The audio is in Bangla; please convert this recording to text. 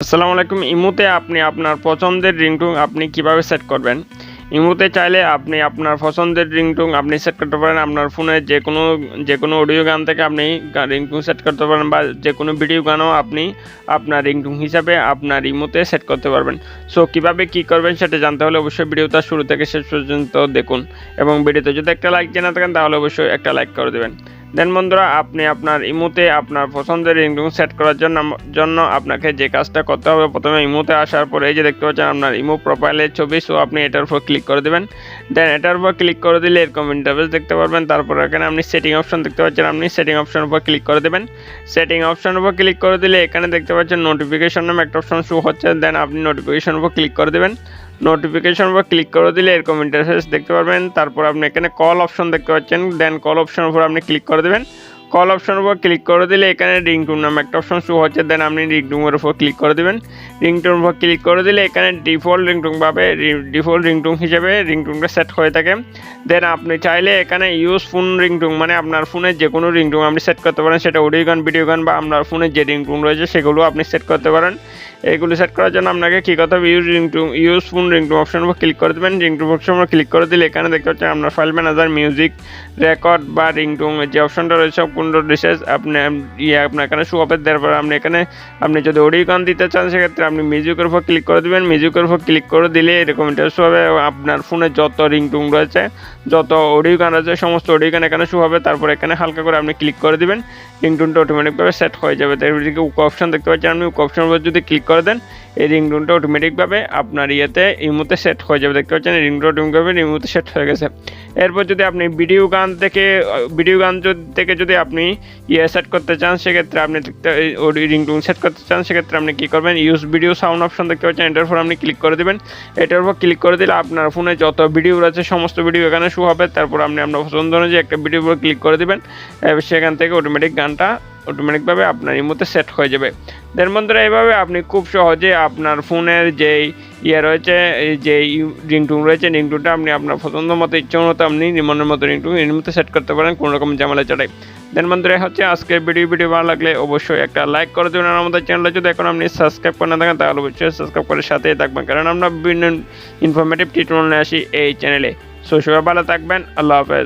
আসসালামু আলাইকুম। ইমোতে আপনি আপনার পছন্দের রিংটোন আপনি কিভাবে সেট করবেন? ইমোতে চাইলে আপনি আপনার পছন্দের রিংটোন আপনি সেট করতে পারেন। আপনার ফোনে যে কোনো অডিও গান থেকে আপনি রিংটোন সেট করতে পারেন, বা যে কোনো ভিডিও গানও আপনি আপনার রিংটোন হিসাবে আপনার ইমোতে সেট করতে পারবেন। সো কীভাবে কী করবেন সেটা জানতে হলে অবশ্যই ভিডিওটা শুরু থেকে শেষ পর্যন্ত দেখুন, এবং ভিডিওতে যদি একটা লাইক জেনে থাকেন তাহলে অবশ্যই একটা লাইক করে দেবেন। দেন বন্ধুরা, আপনি আপনার ইমোতে আপনার পছন্দের রিংটোন সেট করার জন্য আপনাকে যে কাজটা করতে হবে, প্রথমে ইমোতে আসার পরে এই যে দেখতে পাচ্ছেন আপনার ইমো প্রোফাইলের ছবি, সো আপনি এটার উপর ক্লিক করে দেবেন। দেন এটার উপর ক্লিক করে দিলে এরকম ইন্টারফেস দেখতে পারবেন। তারপর এখানে আপনি সেটিং অপশন দেখতে পাচ্ছেন, আপনি সেটিং অপশনের উপর ক্লিক করে দেবেন। সেটিং অপশনের উপর ক্লিক করে দিলে এখানে দেখতে পাচ্ছেন নোটিফিকেশন নামে একটা অপশন শো হচ্ছে। দেন আপনি নোটিফিকেশনের উপর ক্লিক করে দেবেন। নোটিফিকেশন উপর ক্লিক করে দিলে এরকম ইন্টারফেস দেখতে পারবেন। তারপর আপনি এখানে কল অপশন দেখতে পাচ্ছেন। দেন কল অপশনের উপর আপনি ক্লিক করে দেবেন। কল অপশনের উপর ক্লিক করে দিলে এখানে রিংটোন নামে একটা অপশন শো হচ্ছে। দেন আপনি রিংটোনের উপর ক্লিক করে দেবেন। রিংটোনের উপর ক্লিক করে দিলে এখানে ডিফল্ট রিংটোন হিসেবে রিংটোনটা সেট হয়ে থাকে। দেন আপনি চাইলে এখানে ইউজ ফোন রিংটোন, মানে আপনার ফোনের যে কোনো রিংটোন আপনি সেট করতে পারেন, সেটা অডিও গান, ভিডিও গান, বা আপনার ফোনের যে রিংটোন রয়েছে সেগুলো আপনি সেট করতে পারেন। এইগুলো সেট করার জন্য আপনাকে কী করতে হবে, ইউজ ফোন রিংটোন অপশনের উপর ক্লিক করে দেবেন। রিংটোন অপশনের উপর ক্লিক করে দিলে এখানে দেখতে পাচ্ছেন আপনার ফাইল ম্যানেজার, মিউজিক, রেকর্ড বা রিংটোন যে অপশনটা রয়েছে কোনটা রিসার্চ আপনার এখানে শো হবে। তারপর আপনি যদি অডিও গান দিতে চান সেক্ষেত্রে আপনি মিউজিকের উপর ক্লিক করে দেবেন। মিউজিকের উপর ক্লিক করে দিলে এরকম ইন্টারফেস হবে। আপনার ফোনে যত রিংটোন রয়েছে, যত অডিও গান রয়েছে, সমস্ত অডিও গান এখানে শো হবে। তারপর এখানে হালকা করে আপনি ক্লিক করে দেবেন, রিংটোনটা অটোমেটিকভাবে সেট হয়ে যাবে। তারপর উক অপশন দেখতে পাচ্ছেন, আপনি উক অপশনের উপর যদি ক্লিক করে দেন এই রিংটোনটা অটোমেটিকভাবে আপনার ইমোতে সেট হয়ে যাবে। দেখতে পাচ্ছেন রিংটোন অটোমেটিকভাবে ইমোতে সেট হয়ে গেছে। এরপর যদি আপনি ভিডিও গান থেকে যদি আপনি সেট করতে চান সেক্ষেত্রে আপনি রিংটোন সেট করতে চান সেক্ষেত্রে আপনি কী করবেন, ইউজ ভিডিও সাউন্ড অপশন দেখতে পাচ্ছেন, এটার উপর আপনি ক্লিক করে দেবেন। এটার উপর ক্লিক করে দিলে আপনার ফোনে যত ভিডিও রয়েছে সমস্ত ভিডিও এখানে শো হবে। তারপর আপনি আপনার পছন্দ অনুযায়ী একটা ভিডিওর উপর ক্লিক করে দেবেন, সেখান থেকে অটোমেটিকভাবে আপনার ইমোতে সেট হয়ে যাবে। দেন বন্ধুরা, এইভাবে আপনি খুব সহজে আপনার ফোনের যেই রয়েছে, যে রিংটোন রয়েছে, রিংটোনটা আপনি আপনার পছন্দ মতো, ইচ্ছা মতো আপনি মনের মতো রিংটোন এর মধ্যে সেট করতে পারেন, কোনো রকম ঝামেলা ছাড়াই। দেন বন্ধুরা, হচ্ছে আজকের ভিডিও ভালো লাগলে অবশ্যই একটা লাইক করে দেবেন। আর আমাদের চ্যানেলে যদি এখন আপনি সাবস্ক্রাইব করে না থাকেন তাহলে অবশ্যই সাবস্ক্রাইব করে সাথেই থাকবেন, কারণ আমরা বিভিন্ন ইনফরমেটিভ টিউটোরিয়াল নিয়ে আসি এই চ্যানেলে। সো সবাই ভালো থাকবেন। আল্লাহ হাফেজ।